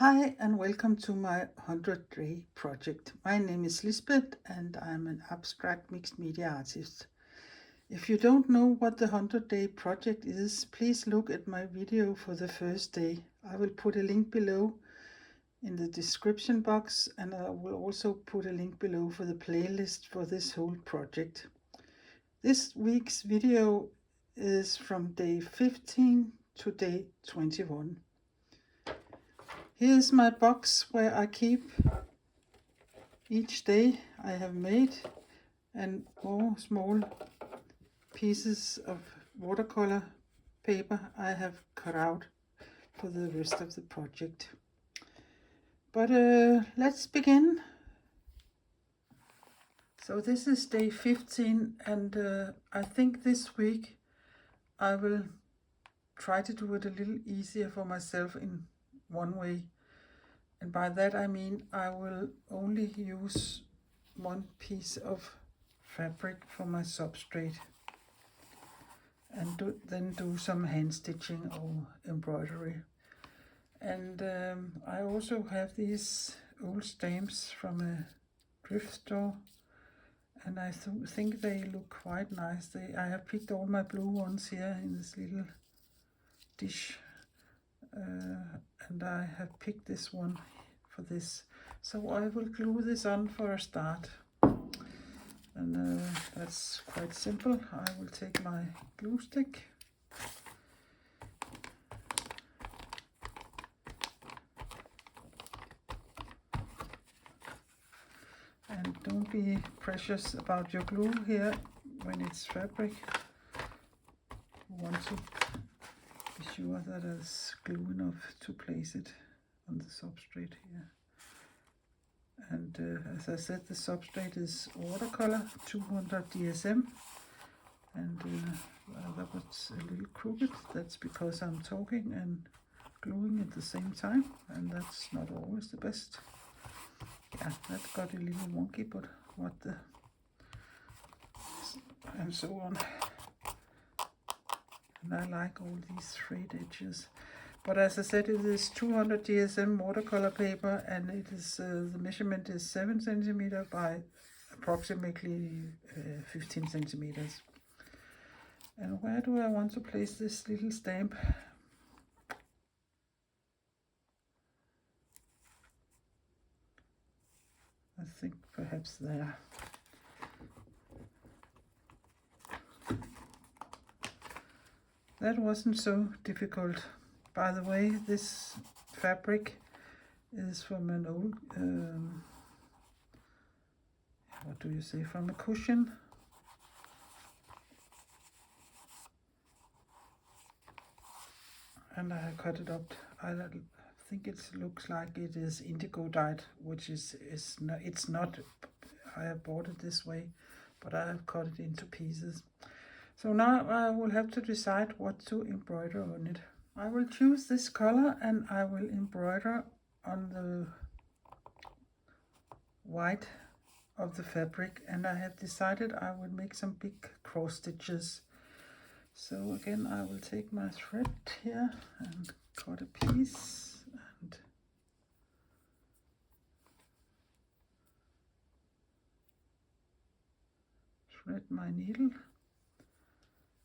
Hi and welcome to my 100-day project. My name is Lisbeth and I'm an abstract mixed media artist. If you don't know what the 100-day project is, please look at my video for the first day. I will put a link below in the description box, and I will also put a link below for the playlist for this whole project. This week's video is from day 15 to day 21. Here's my box where I keep each day I have made, and more small pieces of watercolor paper I have cut out for the rest of the project. But let's begin. So this is day 15, and I think this week I will try to do it a little easier for myself in one way. And by that I mean I will only use one piece of fabric for my substrate and then do some hand stitching or embroidery. And I also have these old stamps from a thrift store, and I think they look quite nice. I have picked all my blue ones here in this little dish, and I have picked this one for this. So I will glue this on for a start, and that's quite simple. I will take my glue stick and don't be precious about your glue here when it's fabric. You want to be sure that it's glue enough to place it on the substrate here. And as I said, the substrate is watercolor 200 DSM, and that was a little crooked. That's because I'm talking and gluing at the same time, and that's not always the best. Yeah, that got a little wonky, but what the, and so on. And I like all these frayed edges. But as I said, it is 200 DSM watercolor paper, and it is the measurement is 7 centimeters by approximately 15 centimeters. And where do I want to place this little stamp? I think perhaps there. That wasn't so difficult. By the way, this fabric is from an old, what do you say, from a cushion. And I cut it up. I think it looks like it is indigo dyed, which is not, it's not. I have bought it this way, but I have cut it into pieces. So now I will have to decide what to embroider on it. I will choose this color and I will embroider on the white of the fabric, and I have decided I will make some big cross stitches. So again, I will take my thread here and cut a piece and thread my needle,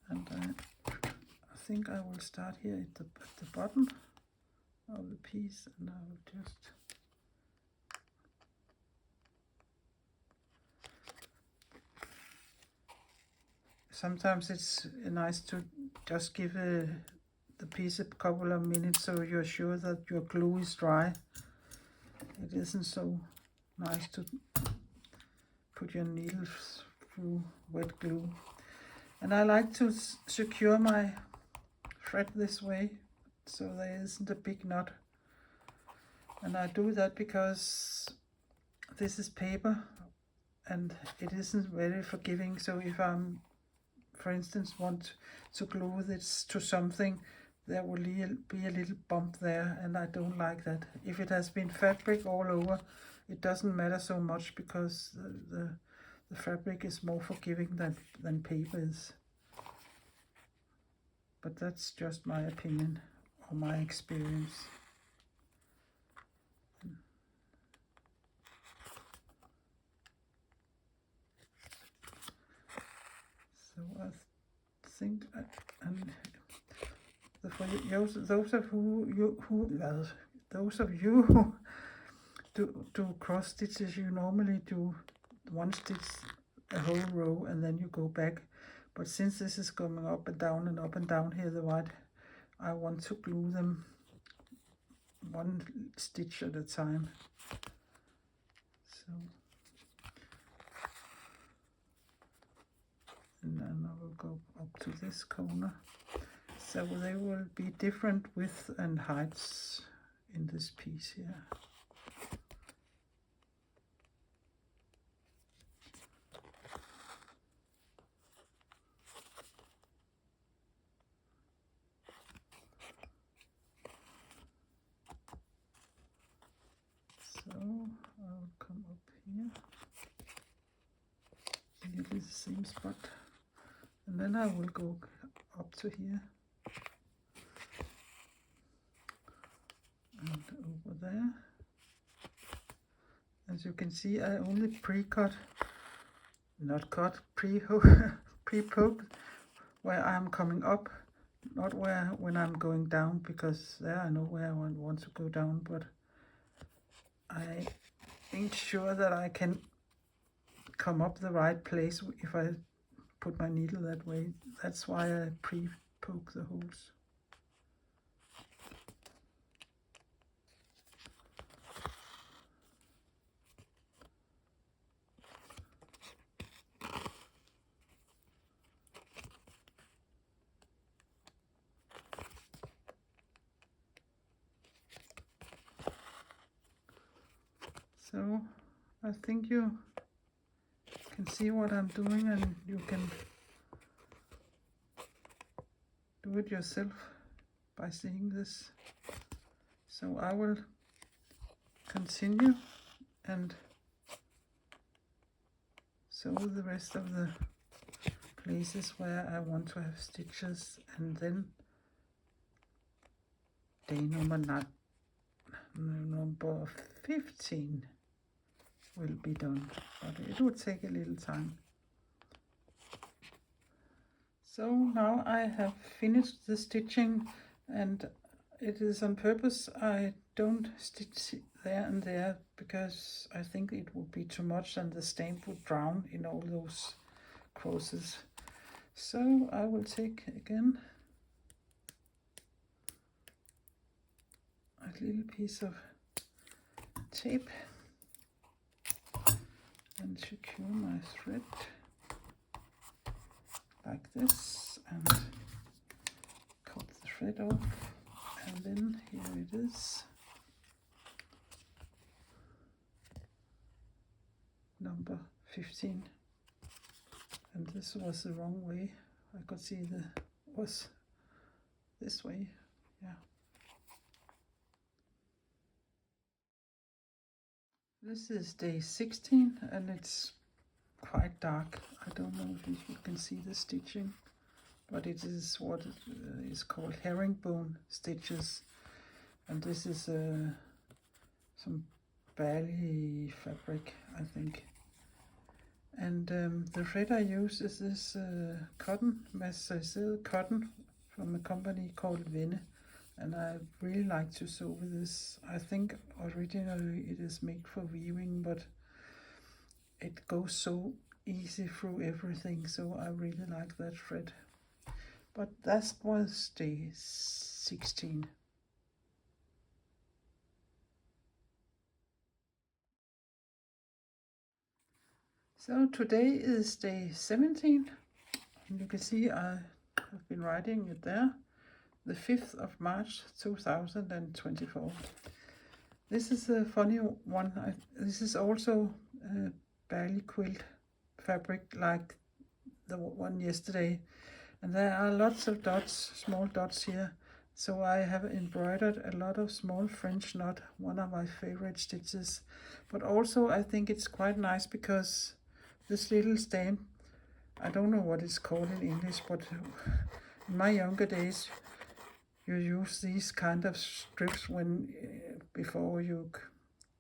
and I think I will start here at the bottom of the piece, and I will just sometimes it's nice to just give the piece a couple of minutes so you're sure that your glue is dry. It isn't so nice to put your needles through wet glue. And I like to secure my thread this way so there isn't a big knot. And I do that because this is paper and it isn't very forgiving. So if I'm, for instance, want to glue this to something, there will be a little bump there, and I don't like that. If it has been fabric all over, it doesn't matter so much because the fabric is more forgiving than paper is. But that's just my opinion or my experience. I think, and for those of those of you who do cross stitches, you normally do one stitch a whole row and then you go back. But since this is coming up and down and up and down here, the white, I want to glue them one stitch at a time. So, and then I will go up to this corner. So they will be different width and heights in this piece here. So I'll come up here, nearly the same spot, and then I will go up to here and over there. As you can see, I only pre-poked where I'm coming up, not when I'm going down, because there I know where I want to go down, but I ain't sure that I can come up the right place if I put my needle that way. That's why I pre-poke the holes. So I think you can see what I'm doing, and you can do it yourself by seeing this. So I will continue and sew the rest of the places where I want to have stitches, and then day number 15 will be done, but it will take a little time. So now I have finished the stitching, and it is on purpose I don't stitch there and there, because I think it would be too much and the stamp would drown in all those crosses. So I will take again a little piece of tape and secure my thread like this, and cut the thread off, and then here it is, number 15. And this was the wrong way. I could see was this way, yeah. This is day 16, and it's quite dark. I don't know if you can see the stitching, but it is what is called herringbone stitches, and this is some bally fabric, I think. And the thread I use is this cotton, Massachusetts cotton, from a company called Venne, and I really like to sew with this. I think originally it is made for weaving, but it goes so easy through everything, so I really like that thread. But that was day 16. So today is day 17, and you can see I have been writing it there, the 5th of March 2024. This is a funny one. This is also barely quilt fabric like the one yesterday, and there are lots of dots, small dots here. So I have embroidered a lot of small French knot, one of my favorite stitches. But also I think it's quite nice because this little stamp, I don't know what it's called in English, but in my younger days you use these kind of strips when before you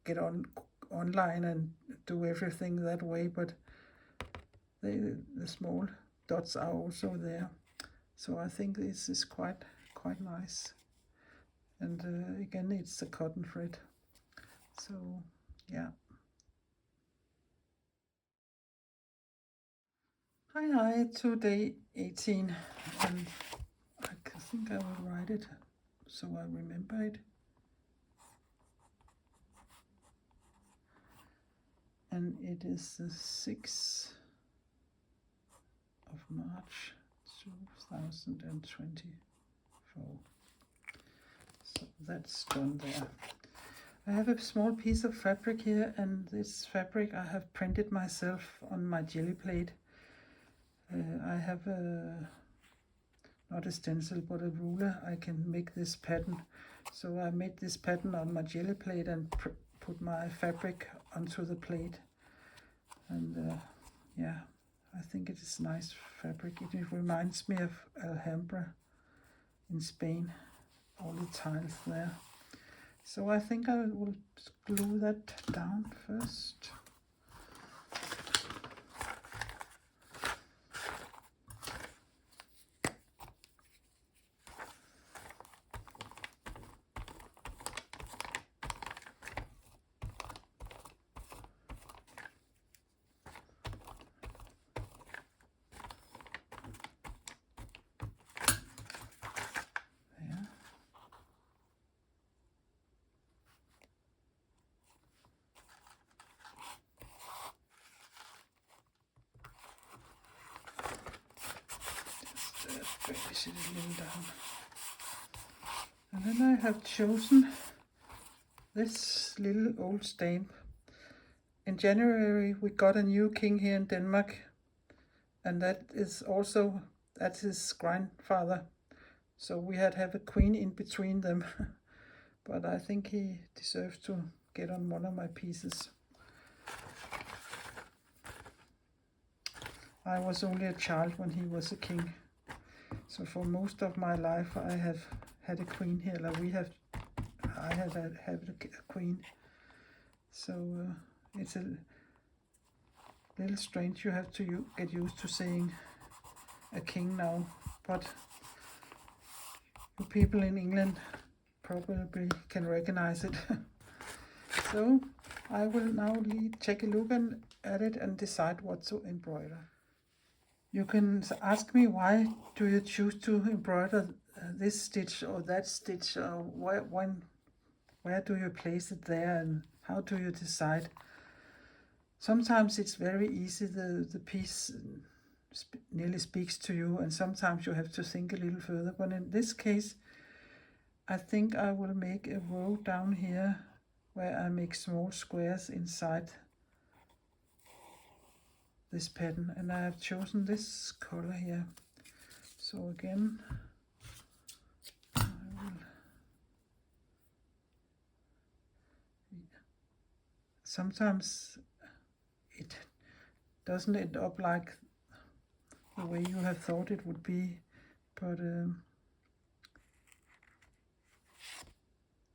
get online and do everything that way, but the small dots are also there. So I think this is quite nice. And again, it's a cotton thread. So yeah. Hi, to day 18, and I think I will write it so I remember it. And it is the 6th of March 2024. So that's done there. I have a small piece of fabric here, and this fabric I have printed myself on my jelly plate. I have not a stencil but a ruler. I can make this pattern. So I made this pattern on my jelly plate and put my fabric onto the plate. And yeah, I think it is nice fabric. It reminds me of Alhambra in Spain, all the tiles there. So I think I will glue that down first. Finish it a little down. And then I have chosen this little old stamp. In January we got a new king here in Denmark, and that's his grandfather. So we had to have a queen in between them. But I think he deserves to get on one of my pieces. I was only a child when he was a king. So for most of my life I have had a queen here. Like I have had a queen. So it's a little strange. You have to get used to saying a king now. But you people in England probably can recognize it. So I will now take a look at it and decide what to embroider. You can ask me, why do you choose to embroider this stitch or that stitch, or where do you place it there, and how do you decide? Sometimes it's very easy, the piece nearly speaks to you, and sometimes you have to think a little further. But in this case, I think I will make a row down here where I make small squares inside this pattern, and I have chosen this color here. So again, sometimes it doesn't end up like the way you have thought it would be, but you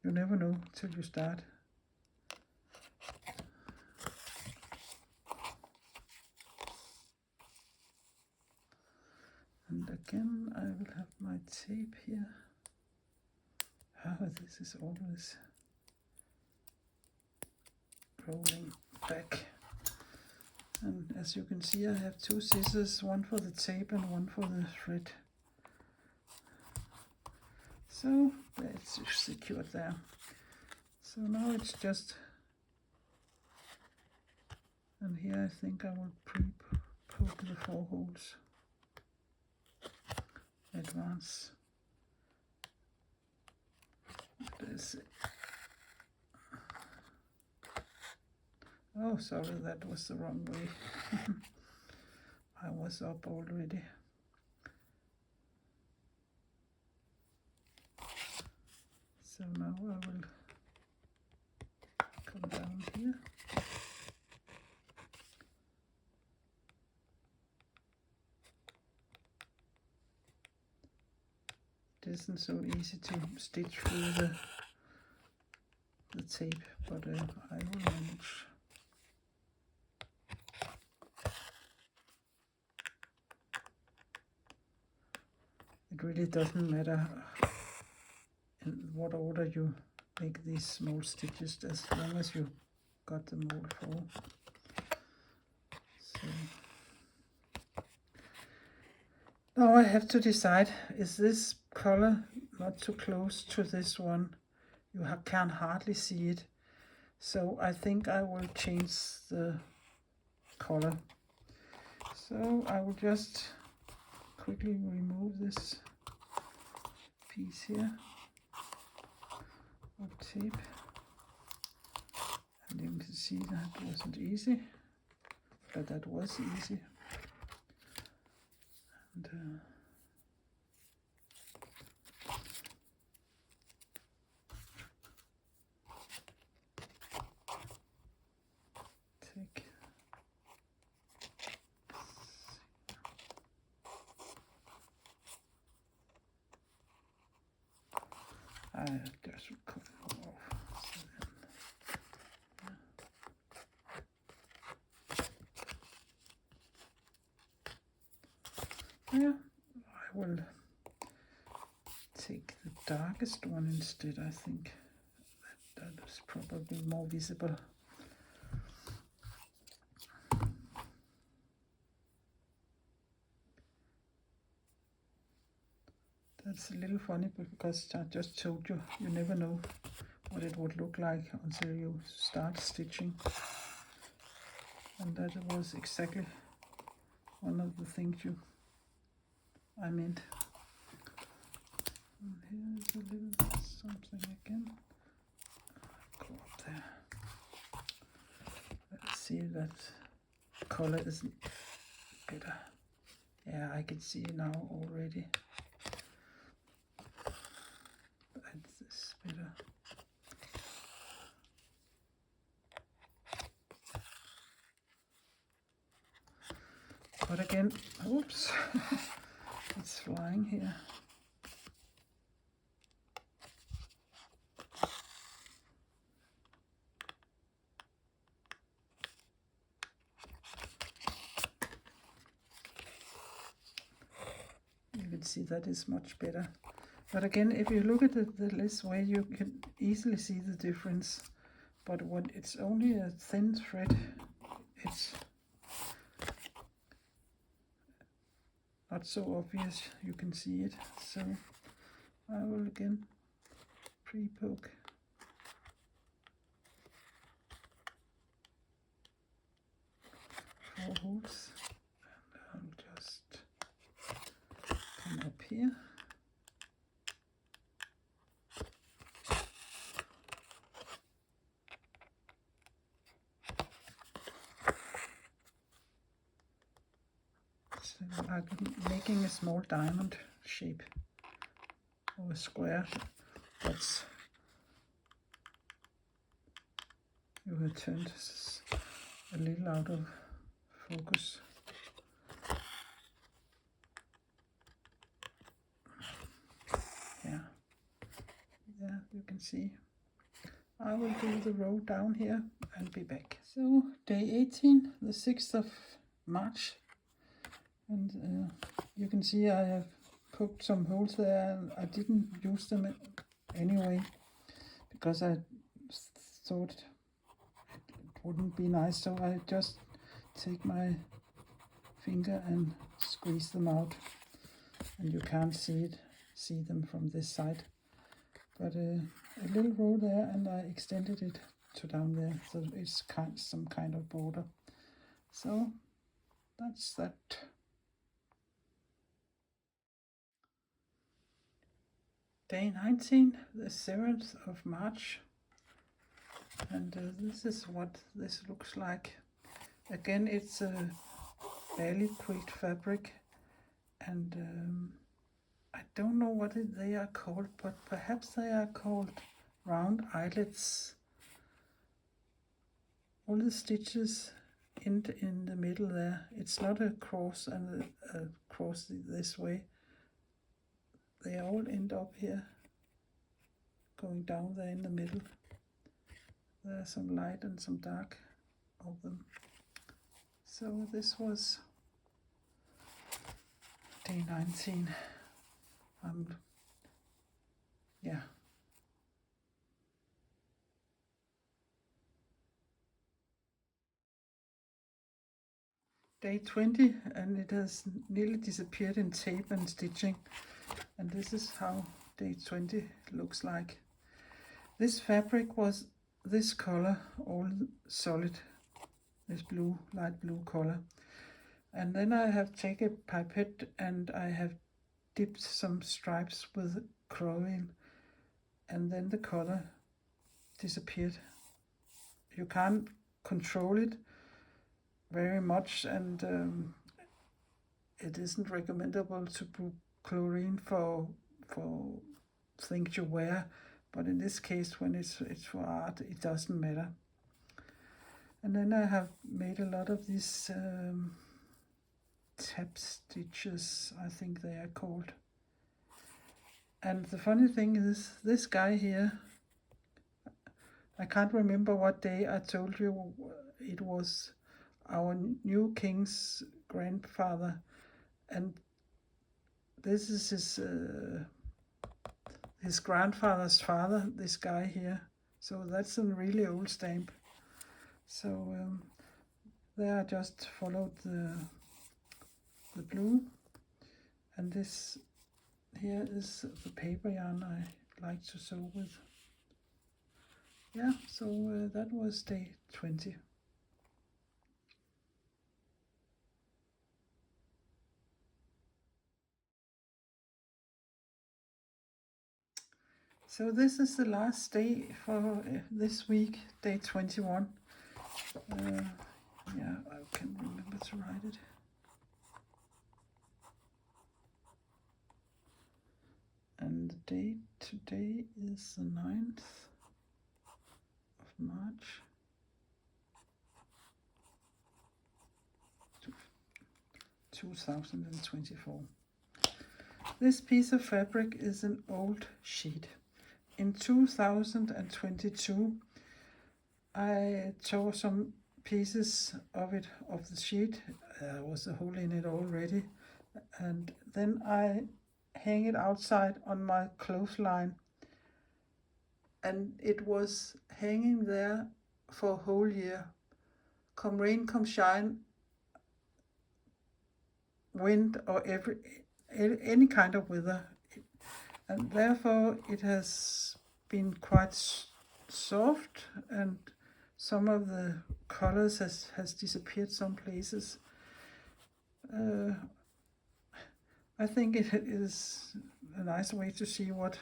never know till you start. And again, I will have my tape here. This is always rolling back. And as you can see, I have 2 scissors, one for the tape and one for the thread. So that's secured there. So now it's just, and here I think I will pre-poke the 4 holes. Advance. That's it. Oh, sorry, that was the wrong way. I was up already. So now I will come down here. It isn't so easy to stitch through the tape, but I will manage. it really doesn't matter in what order you make these small stitches, as long as you got them all full. So now I have to decide, is this color not too close to this one? You can hardly see it, so I think I will change the color. So I will just quickly remove this piece here of tape, and you can see that wasn't easy, but that was easy. And take I just cut it off. Yeah, I will take the darkest one instead. I think that is probably more visible. That's a little funny because I just told you, you never know what it would look like until you start stitching. And that was exactly one of the things I meant. And here's a little something again. Go up there. Let's see if that color isn't better. Yeah, I can see now already. That's better. But again, oops, it's flying here. You can see that is much better. But again, if you look at it this way, you can easily see the difference. But when it's only a thin thread, it's not so obvious you can see it. So I will again pre-poke. Four holes, and I'll just come up here. So I'm making a small diamond shape or a square. That's you have turned a little out of focus. Yeah, you can see. I will do the row down here and be back. So day 18, the 6th of March, and you can see I have poked some holes there, and I didn't use them anyway because I thought it wouldn't be nice, so I just take my finger and squeeze them out, and you can't see them from this side. But a little row there, and I extended it to down there, so it's some kind of border. So that's that. Day 19, the 7th of March, and this is what this looks like. Again, it's a barely quilt fabric, and I don't know what they are called, but perhaps they are called round eyelets. All the stitches in the middle there, it's not a cross and a cross this way. They all end up here, going down there in the middle. There's some light and some dark of them. So this was day 19. Yeah. Day 20, and it has nearly disappeared in tape and stitching. And this is how day 20 looks like. This fabric was this color, all solid, this blue, light blue color. And then I have taken a pipette and I have dipped some stripes with crowing, and then the color disappeared. You can't control it very much, and it isn't recommendable to put chlorine for things you wear, but in this case, when it's for art, it doesn't matter. And then I have made a lot of these tap stitches, I think they are called. And the funny thing is, this guy here, I can't remember what day I told you it was our new king's grandfather, and this is his grandfather's father, this guy here. So that's a really old stamp. So there I just followed the blue, and this here is the paper yarn I like to sew with. Yeah, so that was day 20. So this is the last day for this week, day 21. Yeah, I can remember to write it. And the date today is the 9th of March. 2024. This piece of fabric is an old sheet. In 2022, I tore some pieces of the sheet. There was a hole in it already, and then I hang it outside on my clothesline, and it was hanging there for a whole year. Come rain, come shine, wind, or any kind of weather, and therefore it has been quite soft, and some of the colors has disappeared some places. I think it is a nice way to see what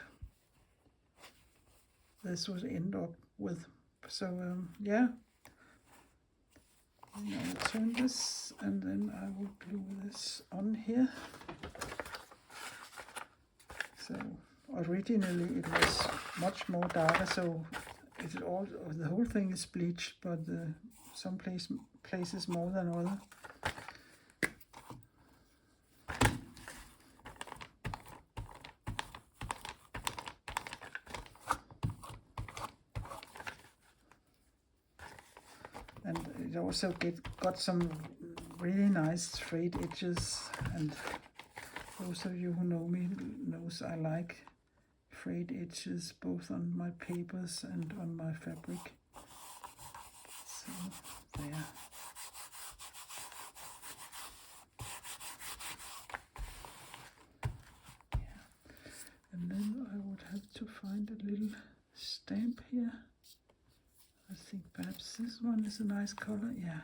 this would end up with. So yeah, I will turn this, and then I will glue this on here. So originally it was much more darker, so the whole thing is bleached, but some places more than other. And it also got some really nice frayed edges, and those of you who know me knows I like frayed edges both on my papers and on my fabric. So there. Yeah. And then I would have to find a little stamp here. I think perhaps this one is a nice color. Yeah,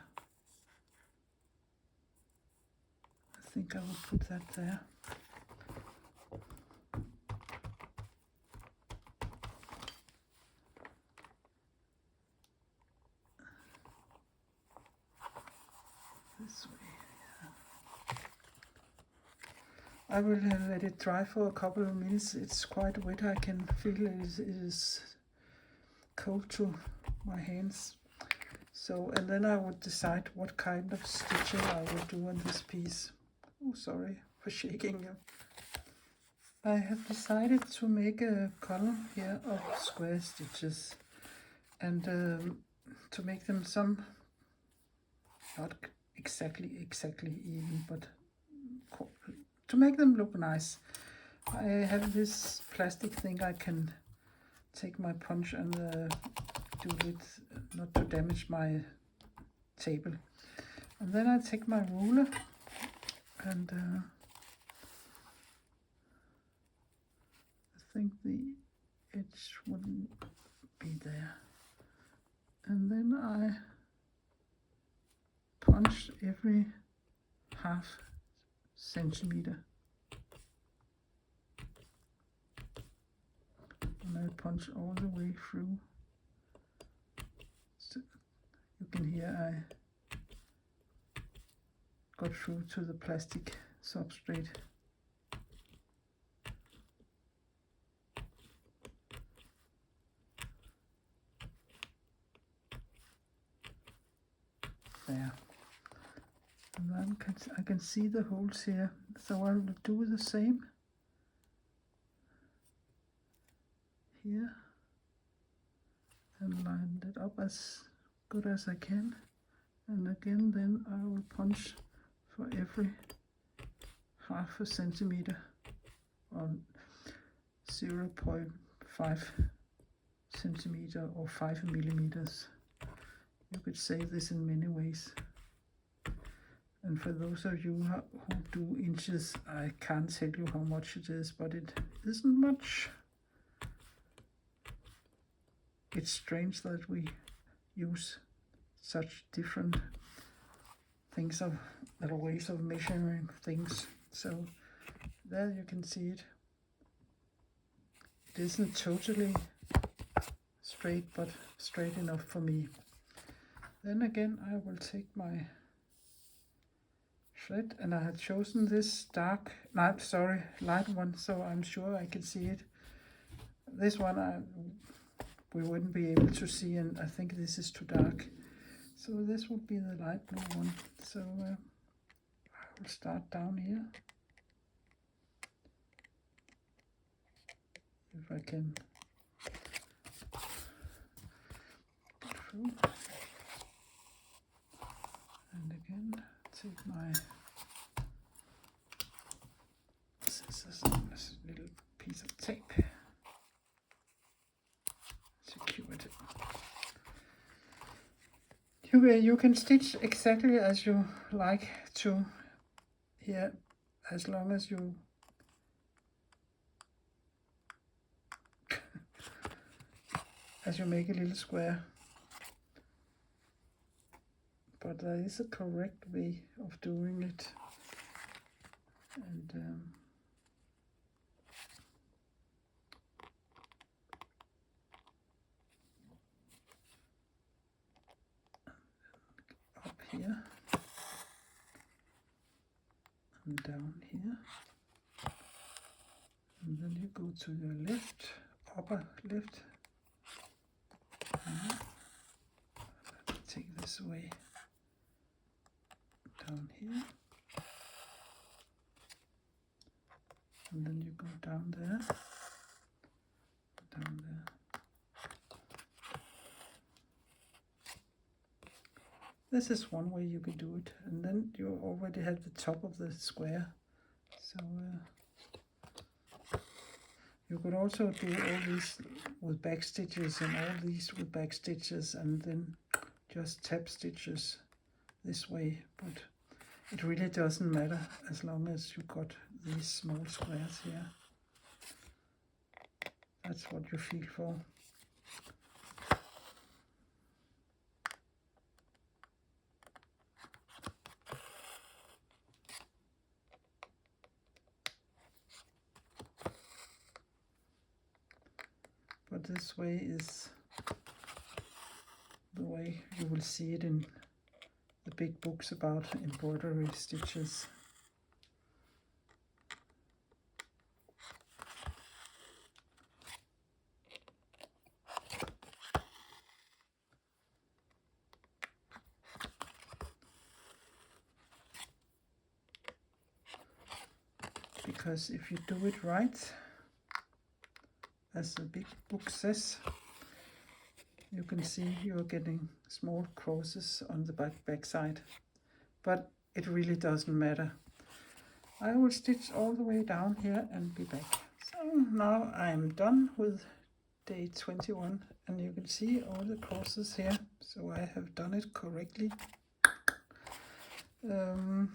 I think I will put that there. This way. Yeah. I will let it dry for a couple of minutes. It's quite wet. I can feel it is cold to my hands. So, and then I would decide what kind of stitching I will do on this piece. Oh, sorry for shaking you. I have decided to make a column here of square stitches, and to make them some, not exactly even, but to make them look nice, I have this plastic thing I can take my punch and do it not to damage my table. And then I take my ruler and I think the edge wouldn't be there. And then I punch every half centimeter. And I punch all the way through. So you can hear I got through to the plastic substrate. There. And then I can see the holes here, so I will do the same here and line it up as good as I can. And again, then I will punch for every half a centimeter or 0.5 centimeter or 5 millimeters. You could say this in many ways. And for those of you who do inches, I can't tell you how much it is, but it isn't much. It's strange that we use such different things of little ways of measuring things. So there you can see it. It isn't totally straight, but straight enough for me. Then again, I will take my thread, and I had chosen this light one, so I'm sure I can see it. This one we wouldn't be able to see, and I think this is too dark. So this would be the light blue one. So I will start down here. If I can get through. And again, take my scissors and this little piece of tape. Secure it. You can stitch exactly as you like to here, as long as you make a little square. But there is a correct way of doing it. And up here and down here, and then you go to your left, upper left. Take this away down here, and then you go down there, down there. This is one way you could do it, and then you already have the top of the square. So you could also do all these with back stitches and all these with back stitches, and then just tap stitches this way. But it really doesn't matter as long as you got these small squares here. That's what you feel for. But this way is the way you will see it in the big books about embroidery stitches. Because if you do it right, as the big book says, you can see you're getting small crosses on the back side, but it really doesn't matter. I will stitch all the way down here and be back. So now I'm done with day 21, and you can see all the crosses here, so I have done it correctly. I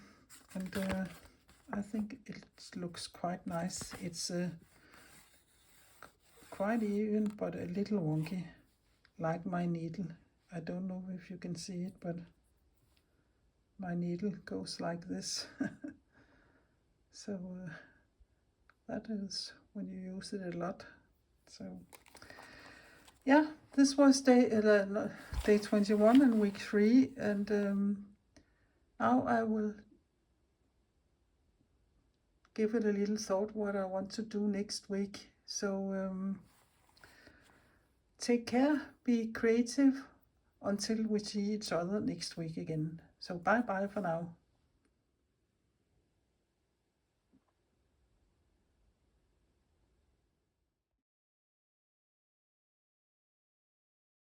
think it looks quite nice. It's quite even, but a little wonky, like my needle. I don't know if you can see it, but my needle goes like this. So that is when you use it a lot. So yeah, this was day 21 and week 3, and now I will give it a little thought what I want to do next week. So take care, be creative, until we see each other next week again. So bye bye for now.